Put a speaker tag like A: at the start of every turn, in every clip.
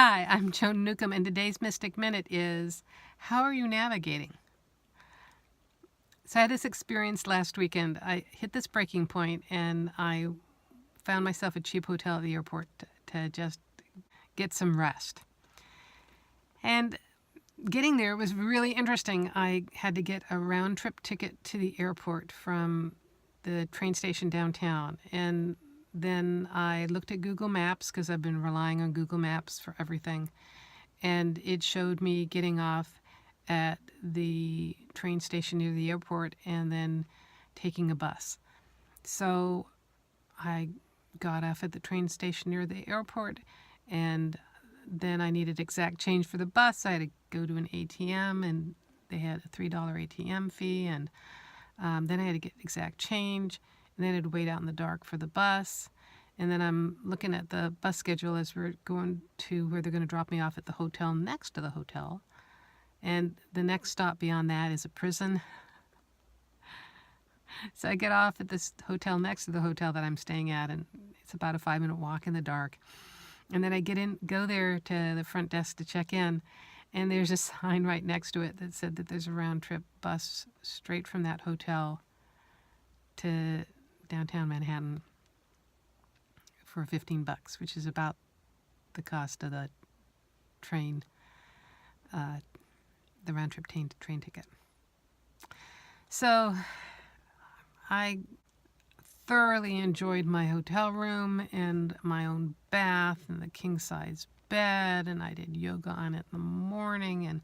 A: Hi, I'm Joan Newcomb, and today's Mystic Minute is, how are you navigating? So I had this experience last weekend. I hit this breaking point, and I found myself a cheap hotel at the airport to just get some rest. And getting there was really interesting. I had to get a round-trip ticket to the airport from the train station downtown, and then I looked at Google Maps because I've been relying on Google Maps for everything, and it showed me getting off at the train station near the airport and then taking a bus. So I got off at the train station near the airport, and then I needed exact change for the bus. I had to go to an ATM, and they had a $3 ATM fee, and then I had to get exact change, and then I had to wait out in the dark for the bus. And then I'm looking at the bus schedule as we're going to where they're going to drop me off at the hotel next to the hotel. And the next stop beyond that is a prison. So I get off at this hotel next to the hotel that I'm staying at, and it's about a 5-minute walk in the dark. And then I go there to the front desk to check in, and there's a sign right next to it that said that there's a round-trip bus straight from that hotel to downtown Manhattan for $15, which is about the cost of the train, the round-trip train ticket. So I thoroughly enjoyed my hotel room and my own bath and the king-size bed, and I did yoga on it in the morning, and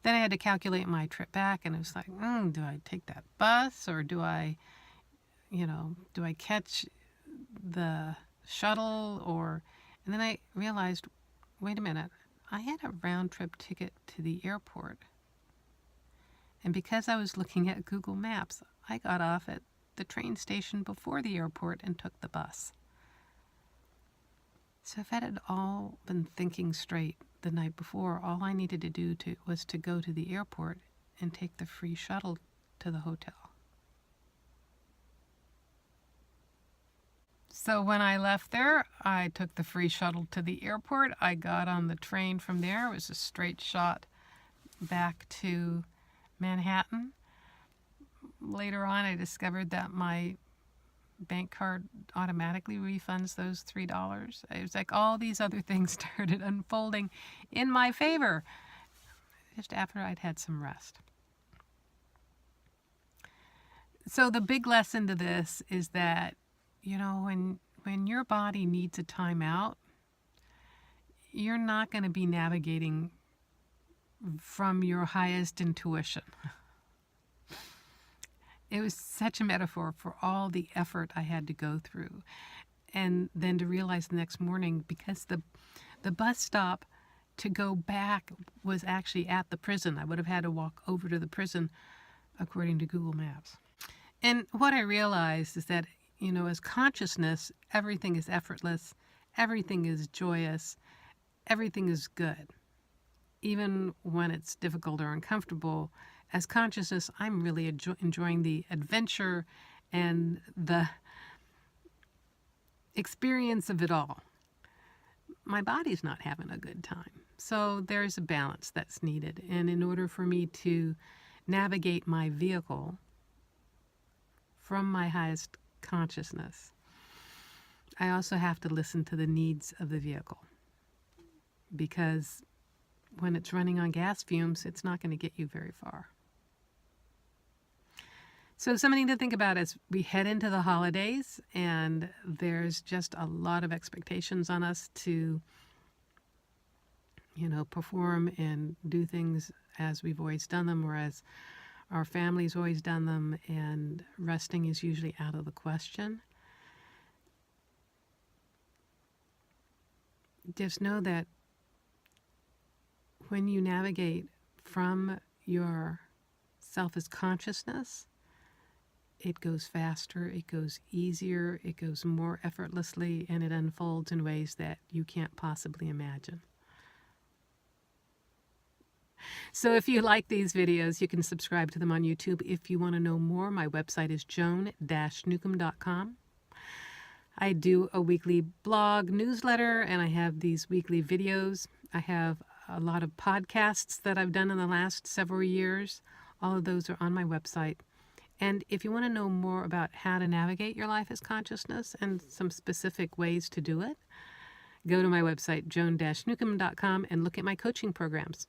A: then I had to calculate my trip back, and it was like, do I take that bus, or do I catch the shuttle, and then I realized, wait a minute, I had a round-trip ticket to the airport, and because I was looking at Google Maps, I got off at the train station before the airport and took the bus. So if I had all been thinking straight the night before, all I needed to do was to go to the airport and take the free shuttle to the hotel. So when I left there, I took the free shuttle to the airport. I got on the train from there. It was a straight shot back to Manhattan. Later on, I discovered that my bank card automatically refunds those $3. It was like all these other things started unfolding in my favor just after I'd had some rest. So the big lesson to this is that, when your body needs a timeout, you're not going to be navigating from your highest intuition. It was such a metaphor for all the effort I had to go through. And then to realize the next morning, because the bus stop to go back was actually at the prison. I would have had to walk over to the prison according to Google Maps. And what I realized is that, as consciousness, everything is effortless, everything is joyous, everything is good. Even when it's difficult or uncomfortable, as consciousness, I'm really enjoying the adventure and the experience of it all. My body's not having a good time. So there's a balance that's needed. And in order for me to navigate my vehicle from my highest consciousness, I also have to listen to the needs of the vehicle. Because when it's running on gas fumes, it's not going to get you very far. So something to think about as we head into the holidays, and there's just a lot of expectations on us to, perform and do things as we've always done them, or as our family's always done them, and resting is usually out of the question. Just know that when you navigate from your self as consciousness, it goes faster, it goes easier, it goes more effortlessly, and it unfolds in ways that you can't possibly imagine. So if you like these videos, you can subscribe to them on YouTube. If you want to know more, my website is joan-newcomb.com. I do a weekly blog newsletter, and I have these weekly videos. I have a lot of podcasts that I've done in the last several years. All of those are on my website. And if you want to know more about how to navigate your life as consciousness and some specific ways to do it, go to my website, joan-newcomb.com, and look at my coaching programs.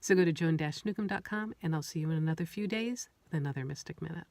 A: So go to joan-newcomb.com, and I'll see you in another few days with another Mystic Minute.